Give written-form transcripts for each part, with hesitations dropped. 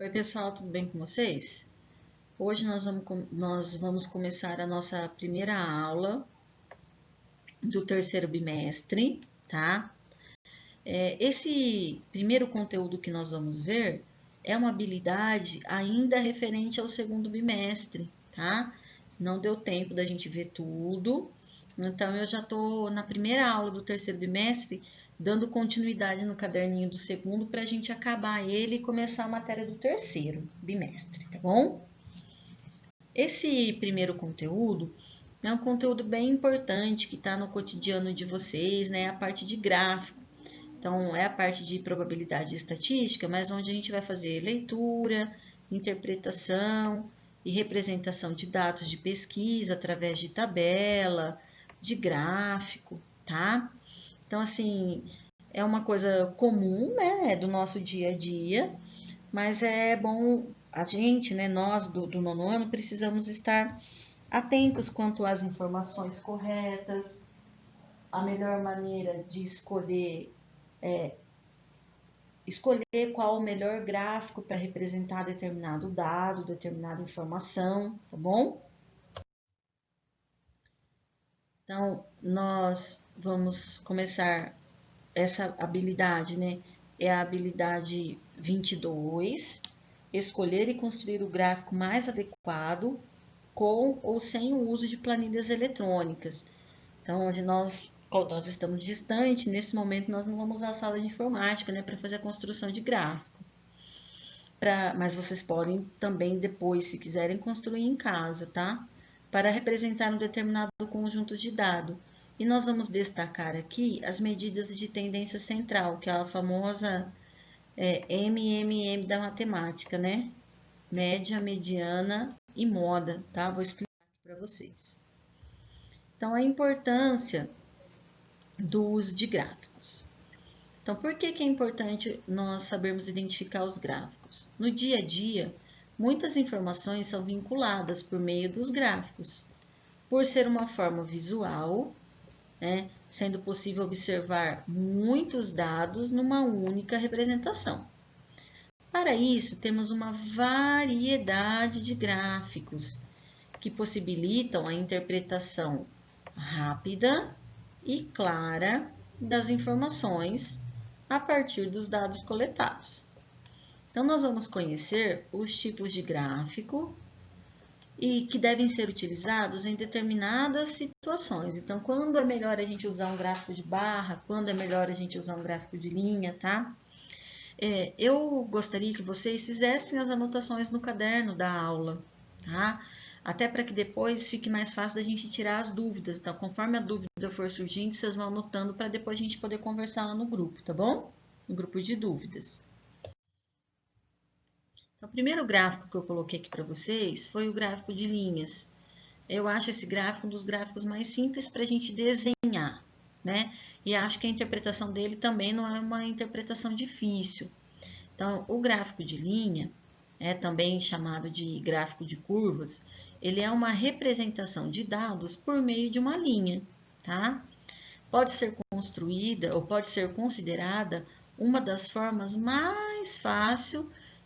Oi, pessoal, tudo bem com vocês? Hoje nós vamos começar a nossa primeira aula do terceiro bimestre, tá? Esse primeiro conteúdo que nós vamos ver é uma habilidade ainda referente ao segundo bimestre, tá? Não deu tempo da gente ver tudo, então eu já estou na primeira aula do terceiro bimestre, dando continuidade no caderninho do segundo para a gente acabar ele e começar a matéria do terceiro bimestre, tá bom? Esse primeiro conteúdo é um conteúdo bem importante que está no cotidiano de vocês, né? A parte de gráfico. Então, é a parte de probabilidade e estatística, mas onde a gente vai fazer leitura, interpretação e representação de dados de pesquisa através de tabela, de gráfico, tá? Então, assim, é uma coisa comum, né? É do nosso dia a dia, mas é bom a gente, né? Nós do nono ano precisamos estar atentos quanto às informações corretas, a melhor maneira de escolher qual o melhor gráfico para representar determinado dado, determinada informação, tá bom? Então, nós vamos começar essa habilidade, né? É a habilidade 22, escolher e construir o gráfico mais adequado com ou sem o uso de planilhas eletrônicas. Então, hoje nós estamos distantes, nesse momento nós não vamos usar a sala de informática, né, para fazer a construção de gráfico. Mas vocês podem também depois, se quiserem, construir em casa, tá? Para representar um determinado conjunto de dados. E nós vamos destacar aqui as medidas de tendência central, que é a famosa MMM da matemática, né? Média, mediana e moda, tá? Vou explicar aqui para vocês. Então, a importância do uso de gráficos. Então, por que é importante nós sabermos identificar os gráficos? No dia a dia, muitas informações são vinculadas por meio dos gráficos. Por ser uma forma visual, né, sendo possível observar muitos dados numa única representação. Para isso, temos uma variedade de gráficos que possibilitam a interpretação rápida e clara das informações a partir dos dados coletados. Então, nós vamos conhecer os tipos de gráfico e que devem ser utilizados em determinadas situações. Então, quando é melhor a gente usar um gráfico de barra, quando é melhor a gente usar um gráfico de linha, tá? Eu gostaria que vocês fizessem as anotações no caderno da aula, tá? Até para que depois fique mais fácil da gente tirar as dúvidas. Então, conforme a dúvida for surgindo, vocês vão anotando para depois a gente poder conversar lá no grupo, tá bom? No grupo de dúvidas. Então, o primeiro gráfico que eu coloquei aqui para vocês foi o gráfico de linhas. Eu acho esse gráfico um dos gráficos mais simples para a gente desenhar, né? E acho que a interpretação dele também não é uma interpretação difícil. Então, o gráfico de linha, também chamado de gráfico de curvas, ele é uma representação de dados por meio de uma linha, tá? Pode ser construída ou pode ser considerada uma das formas mais fáceis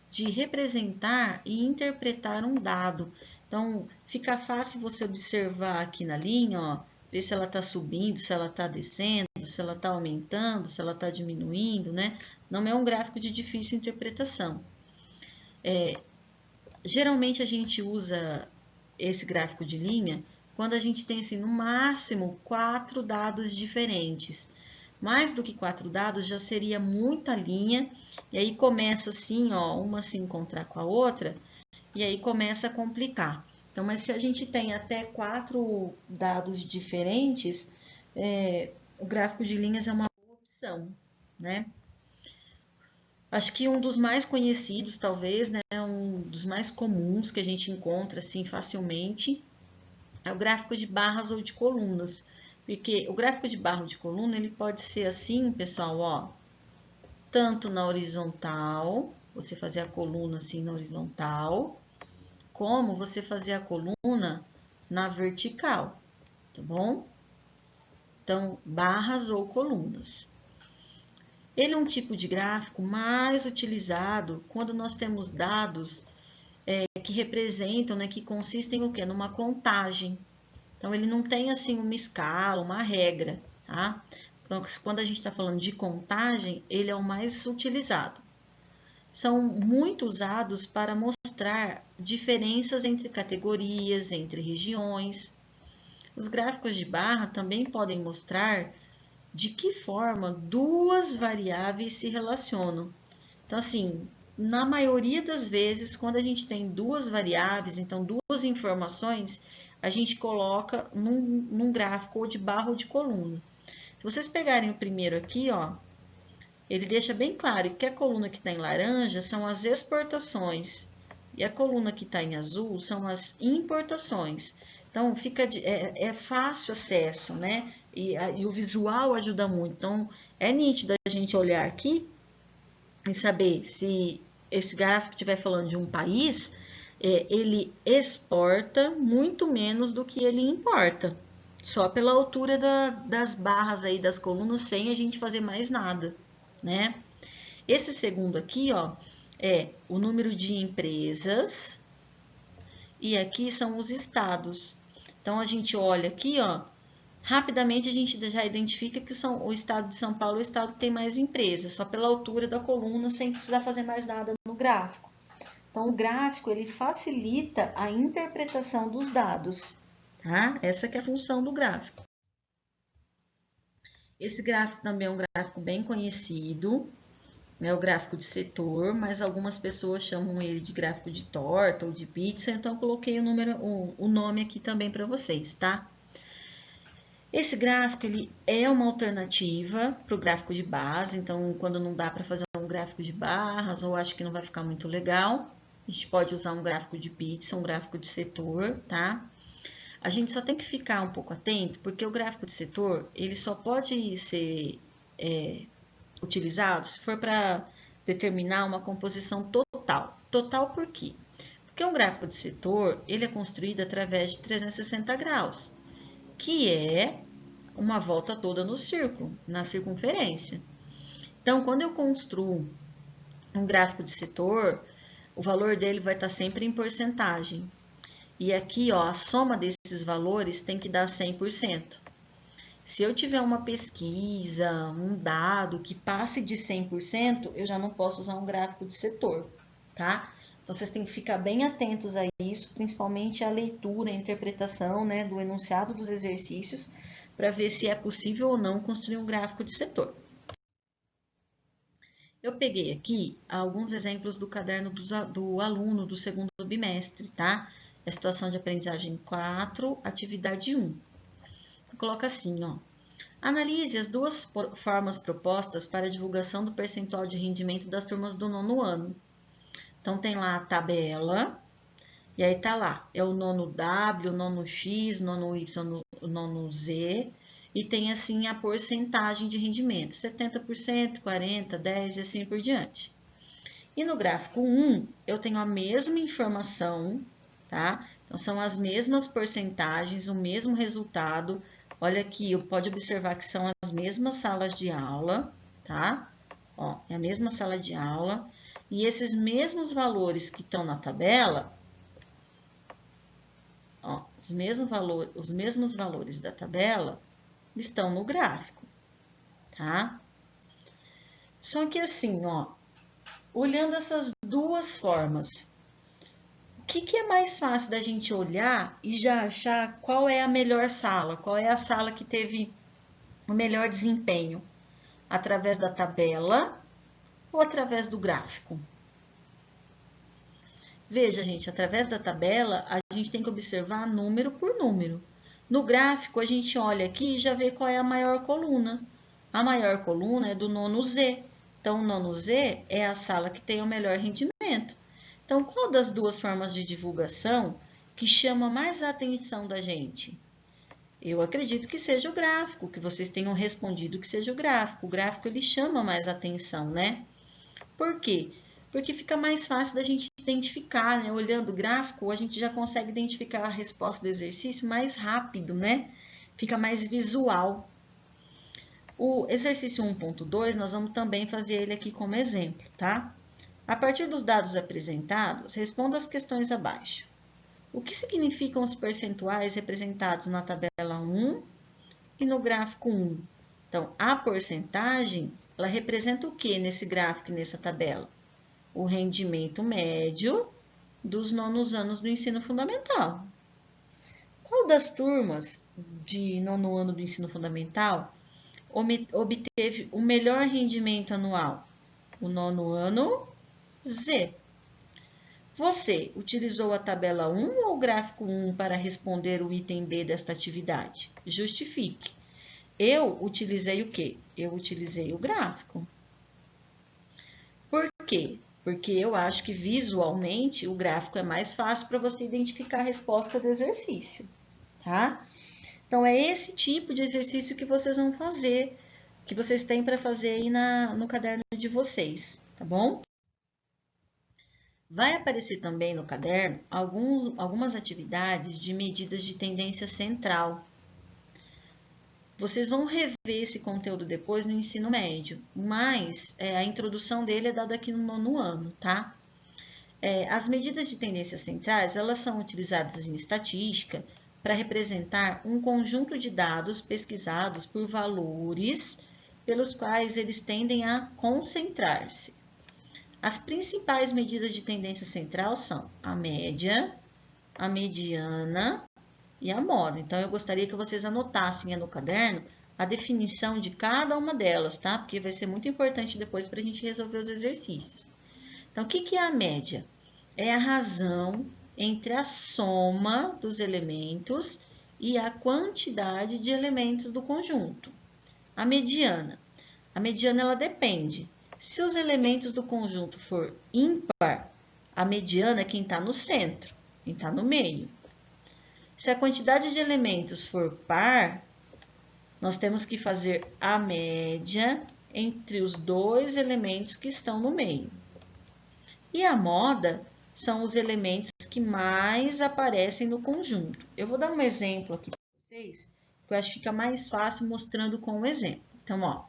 de representar e interpretar um dado. Então, fica fácil você observar aqui na linha, ó, ver se ela está subindo, se ela está descendo, se ela está aumentando, se ela está diminuindo, né? Não é um gráfico de difícil interpretação. Geralmente a gente usa esse gráfico de linha quando a gente tem, assim, no máximo 4 dados diferentes. Mais do que 4 dados já seria muita linha, e aí começa assim, ó, uma se encontrar com a outra, e aí começa a complicar. Então, mas se a gente tem até 4 dados diferentes, o gráfico de linhas é uma boa opção, né? Acho que um dos mais conhecidos, talvez, né, um dos mais comuns que a gente encontra assim facilmente, é o gráfico de barras ou de colunas. Porque o gráfico de barra ou de coluna, ele pode ser assim, pessoal, ó, tanto na horizontal, você fazer a coluna assim na horizontal, como você fazer a coluna na vertical, tá bom? Então, barras ou colunas. Ele é um tipo de gráfico mais utilizado quando nós temos dados que representam, né, que consistem no quê? Numa contagem. Então, ele não tem, assim, uma escala, uma regra, tá? Então, quando a gente está falando de contagem, ele é o mais utilizado. São muito usados para mostrar diferenças entre categorias, entre regiões. Os gráficos de barra também podem mostrar de que forma duas variáveis se relacionam. Então, assim, na maioria das vezes, quando a gente tem duas variáveis, então duas informações, a gente coloca num gráfico ou de barra ou de coluna. Se vocês pegarem o primeiro aqui, ó, ele deixa bem claro que a coluna que está em laranja são as exportações e a coluna que está em azul são as importações. Então, é fácil acesso, né? E o visual ajuda muito. Então, é nítido a gente olhar aqui e saber se esse gráfico estiver falando de um país, ele exporta muito menos do que ele importa. Só pela altura das barras aí das colunas, sem a gente fazer mais nada, né? Esse segundo aqui, ó, é o número de empresas e aqui são os estados. Então, a gente olha aqui, ó, rapidamente a gente já identifica que o estado de São Paulo é o estado que tem mais empresas, só pela altura da coluna, sem precisar fazer mais nada no gráfico. Então, o gráfico, ele facilita a interpretação dos dados, tá? Essa que é a função do gráfico. Esse gráfico também é um gráfico bem conhecido, é o gráfico de setor, mas algumas pessoas chamam ele de gráfico de torta ou de pizza, então eu coloquei o nome aqui também para vocês, tá? Esse gráfico ele é uma alternativa para o gráfico de base, então quando não dá para fazer um gráfico de barras ou acho que não vai ficar muito legal, a gente pode usar um gráfico de pizza, um gráfico de setor, tá? A gente só tem que ficar um pouco atento, porque o gráfico de setor ele só pode ser utilizado se for para determinar uma composição total. Total por quê? Porque um gráfico de setor ele é construído através de 360 graus, que é uma volta toda no círculo, na circunferência. Então, quando eu construo um gráfico de setor, o valor dele vai estar sempre em porcentagem. E aqui, ó, a soma desses valores tem que dar 100%. Se eu tiver uma pesquisa, um dado que passe de 100%, eu já não posso usar um gráfico de setor, tá? Então, vocês têm que ficar bem atentos a isso, principalmente a leitura, a interpretação, né, do enunciado dos exercícios, para ver se é possível ou não construir um gráfico de setor. Eu peguei aqui alguns exemplos do caderno do aluno do segundo bimestre, tá? É a situação de aprendizagem 4, atividade 1. Coloca assim, ó. Analise as duas formas propostas para a divulgação do percentual de rendimento das turmas do nono ano. Então, tem lá a tabela, e aí tá lá, é o nono W, o nono X, o nono Y, o nono Z, e tem assim a porcentagem de rendimento, 70%, 40%, 10% e assim por diante. E no gráfico 1, eu tenho a mesma informação, tá? Então, são as mesmas porcentagens, o mesmo resultado. Olha aqui, pode observar que são as mesmas salas de aula, tá? Ó, é a mesma sala de aula. E esses mesmos valores que estão na tabela, ó, os mesmos valores da tabela estão no gráfico, tá? Só que assim, ó, olhando essas duas formas, o que é mais fácil da gente olhar e já achar qual é a melhor sala, qual é a sala que teve o melhor desempenho? Através da tabela ou através do gráfico? Veja, gente, através da tabela, a gente tem que observar número por número. No gráfico, a gente olha aqui e já vê qual é a maior coluna. A maior coluna é do nono Z. Então, o nono Z é a sala que tem o melhor rendimento. Então, qual das duas formas de divulgação que chama mais a atenção da gente? Eu acredito que seja o gráfico, que vocês tenham respondido que seja o gráfico. O gráfico, ele chama mais atenção, né? Por quê? Porque fica mais fácil da gente identificar, né? Olhando o gráfico, a gente já consegue identificar a resposta do exercício mais rápido, né? Fica mais visual. O exercício 1.2, nós vamos também fazer ele aqui como exemplo, tá? A partir dos dados apresentados, responda as questões abaixo. O que significam os percentuais representados na tabela 1 e no gráfico 1? Então, a porcentagem, ela representa o que nesse gráfico e nessa tabela? O rendimento médio dos nonos anos do ensino fundamental. Qual das turmas de nono ano do ensino fundamental obteve o melhor rendimento anual? O nono ano Z. Você utilizou a tabela 1 ou o gráfico 1 para responder o item B desta atividade? Justifique. Eu utilizei o quê? Eu utilizei o gráfico. Por quê? Porque eu acho que visualmente o gráfico é mais fácil para você identificar a resposta do exercício, tá? Então, é esse tipo de exercício que vocês vão fazer, que vocês têm para fazer aí no caderno de vocês, tá bom? Vai aparecer também no caderno algumas atividades de medidas de tendência central. Vocês vão rever esse conteúdo depois no ensino médio, mas a introdução dele é dada aqui no nono ano, tá? As medidas de tendências centrais, elas são utilizadas em estatística para representar um conjunto de dados pesquisados por valores pelos quais eles tendem a concentrar-se. As principais medidas de tendência central são a média, a mediana e a moda. Então, eu gostaria que vocês anotassem no caderno a definição de cada uma delas, tá? Porque vai ser muito importante depois para a gente resolver os exercícios. Então, o que é a média? É a razão entre a soma dos elementos e a quantidade de elementos do conjunto. A mediana ela depende. Se os elementos do conjunto for ímpar, a mediana é quem está no centro, quem está no meio. Se a quantidade de elementos for par, nós temos que fazer a média entre os dois elementos que estão no meio. E a moda são os elementos que mais aparecem no conjunto. Eu vou dar um exemplo aqui para vocês, que eu acho que fica mais fácil mostrando com o exemplo. Então, ó,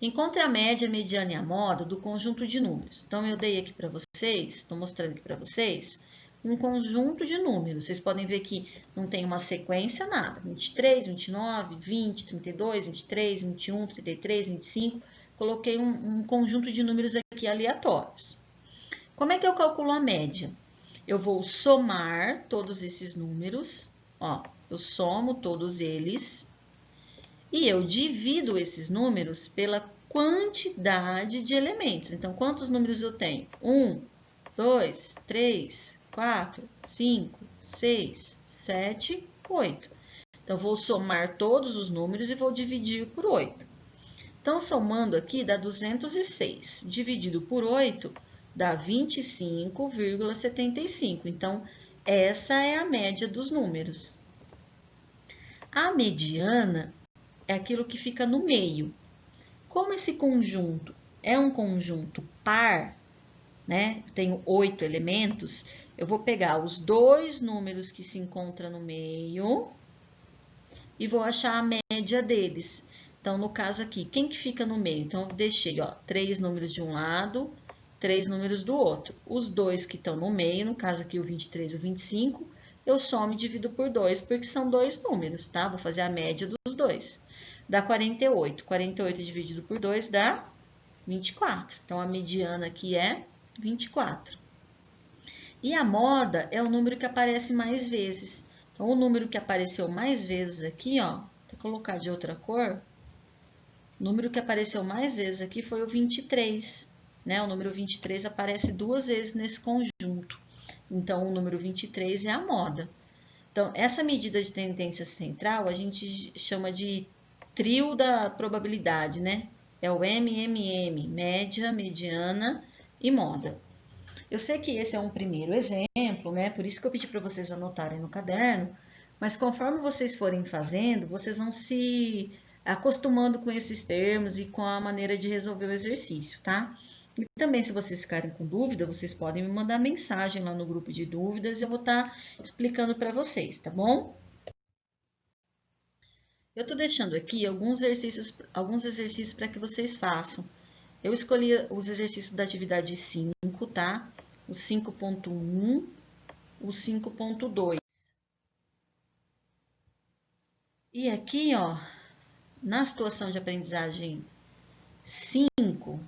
encontre a média, a mediana e a moda do conjunto de números. Então, eu dei aqui para vocês, estou mostrando aqui para vocês, um conjunto de números. Vocês podem ver que não tem uma sequência, nada. 23, 29, 20, 32, 23, 21, 33, 25. Coloquei um conjunto de números aqui aleatórios. Como é que eu calculo a média? Eu vou somar todos esses números, ó, eu somo todos eles e eu divido esses números pela quantidade de elementos. Então, quantos números eu tenho? 1, 2, 3, 4, 5, 6, 7, 8. Então, vou somar todos os números e vou dividir por 8. Então, somando aqui, dá 206. Dividido por 8, dá 25,75. Então, essa é a média dos números. A mediana é aquilo que fica no meio. Como esse conjunto é um conjunto par, né? Tenho 8 elementos, eu vou pegar os dois números que se encontram no meio e vou achar a média deles. Então, no caso aqui, quem que fica no meio? Então, eu deixei, ó, 3 números de um lado, 3 números do outro. Os dois que estão no meio, no caso aqui o 23 e o 25, eu somo e divido por 2, porque são dois números, tá? Vou fazer a média dos dois. Dá 48. 48 dividido por 2 dá 24. Então, a mediana aqui é 24. E a moda é o número que aparece mais vezes. Então, o número que apareceu mais vezes aqui, ó, vou colocar de outra cor. O número que apareceu mais vezes aqui foi o 23, né? O número 23 aparece 2 vezes nesse conjunto. Então, o número 23 é a moda. Então, essa medida de tendência central a gente chama de trio da probabilidade, né? É o MMM, média, mediana e moda. Eu sei que esse é um primeiro exemplo, né? Por isso que eu pedi para vocês anotarem no caderno, mas conforme vocês forem fazendo, vocês vão se acostumando com esses termos e com a maneira de resolver o exercício, tá? E também, se vocês ficarem com dúvida, vocês podem me mandar mensagem lá no grupo de dúvidas e eu vou estar explicando para vocês, tá bom? Eu tô deixando aqui alguns exercícios para que vocês façam. Eu escolhi os exercícios da atividade 5, tá? O 5.1, o 5.2. E aqui, ó, na situação de aprendizagem 5,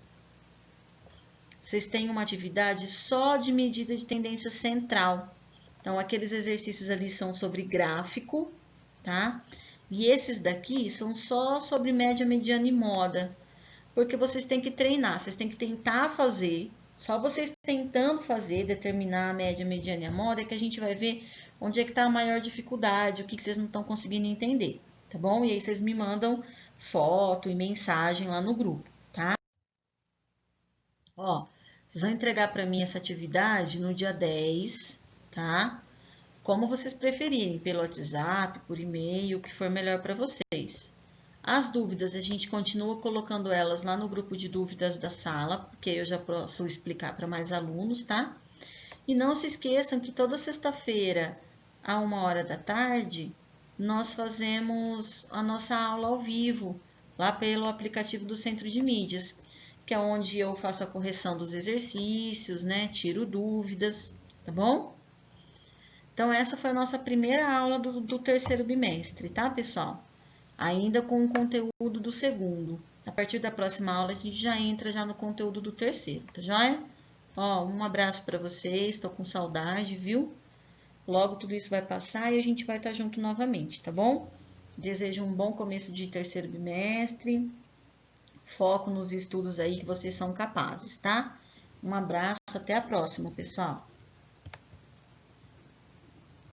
vocês têm uma atividade só de medida de tendência central. Então, aqueles exercícios ali são sobre gráfico, tá? E esses daqui são só sobre média, mediana e moda. Porque vocês têm que treinar, vocês têm que tentar fazer. Só vocês tentando fazer, determinar a média, mediana e a moda, é que a gente vai ver onde é que está a maior dificuldade, o que vocês não estão conseguindo entender, tá bom? E aí vocês me mandam foto e mensagem lá no grupo, tá? Ó, vocês vão entregar para mim essa atividade no dia 10, tá? Como vocês preferirem, pelo WhatsApp, por e-mail, o que for melhor para vocês. As dúvidas, a gente continua colocando elas lá no grupo de dúvidas da sala, porque eu já posso explicar para mais alunos, tá? E não se esqueçam que toda sexta-feira, à 1h da tarde, nós fazemos a nossa aula ao vivo, lá pelo aplicativo do Centro de Mídias, que é onde eu faço a correção dos exercícios, né? Tiro dúvidas, tá bom? Então, essa foi a nossa primeira aula do terceiro bimestre, tá, pessoal? Ainda com o conteúdo do segundo. A partir da próxima aula, a gente já entra já no conteúdo do terceiro, tá joia? Ó, um abraço para vocês, tô com saudade, viu? Logo tudo isso vai passar e a gente vai estar junto novamente, tá bom? Desejo um bom começo de terceiro bimestre. Foco nos estudos aí que vocês são capazes, tá? Um abraço, até a próxima, pessoal.